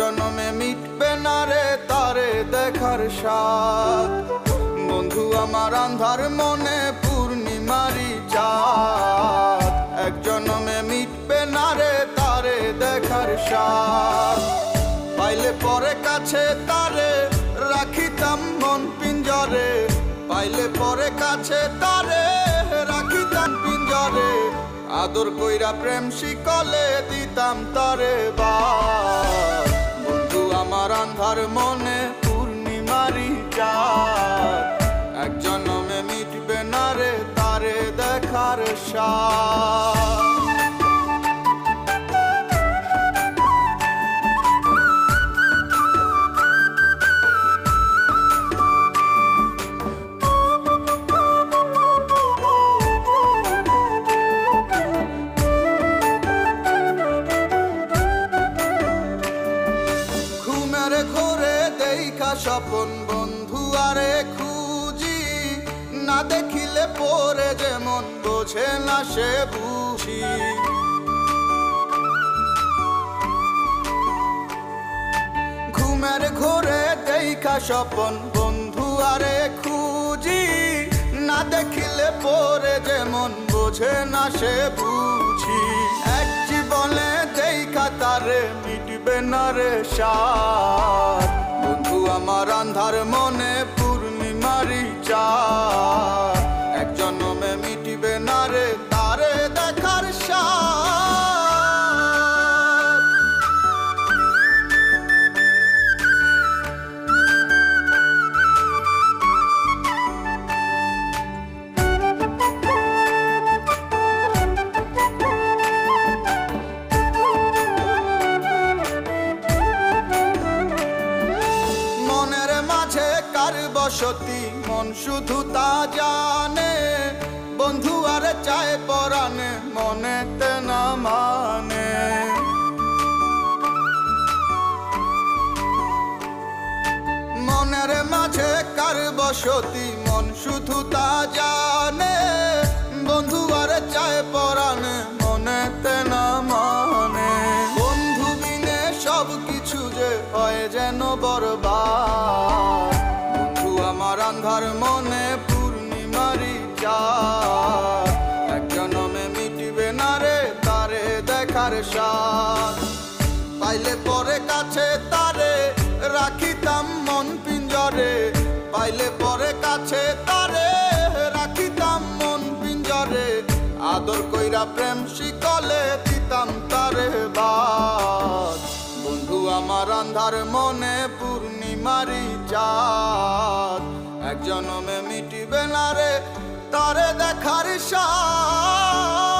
জনমে মিটবে না রে তারে দেখার স্বাদ। বন্ধু আমার আন্ধার মনে পূর্ণিমারি চাঁদ, এক জনমে মিটবে না রে তারে দেখার স্বাদ। পাইলে পরে কাছে তারে রাখিতাম মন পিঞ্জরে, পাইলে পরে কাছে তারে রাখিতাম পিঞ্জরে। আদর কইরা প্রেম শিকলে দিতাম তারে বাদ। বন্ধু আমার আন্ধার মনে পূর্ণিমারি চাঁদ, এক জনমে মিটবে না রে তারে দেখার স্বাদ। ঘরে দেখা স্বপন বন্ধু আরে খুঁজি, না দেখিলে পরে যেমন বোঝে না সে বুঝি। ঘুমের ঘরে দেখা স্বপন বন্ধু আরে খুঁজি, না দেখিলে পরে যেমন বোঝে না সে বুঝি। এক জীবনে দেখা তারে মিটবে না রে সাথ, বন্ধু আমার আন্ধার মনে পূর্ণিমারি চাঁদ, এক জনমে মিটবে না রে তারে দেখার স্বাদ। বসতি মন শুধু তা জানে, বন্ধু আরে চায় পরাণে মনেতে না মানে। মনের মাঝে কার বসতি মন শুধু তা জানে, বন্ধু আরে চায় পরাণে মনেতে না মানে। বন্ধু বিনে সব কিছু যে হয় যেন বরবাদ, আমার আন্ধার মনে পূর্ণিমারি চাঁদ, এক জনমে মিটবে না রে তারে দেখার স্বাদ। পাইলে পরে কাছে তারে রাখিতাম মন পিঞ্জরে, পাইলে পরে কাছে তারে রাখিতাম মন পিঞ্জরে। আদর কইরা প্রেম শিকলে দিতাম তারে বাদ, বন্ধু আমার আন্ধার মনে পূর্ণিমারি চাঁদ, এক জনমে মিটবে না রে তারে দেখার স্বাদ।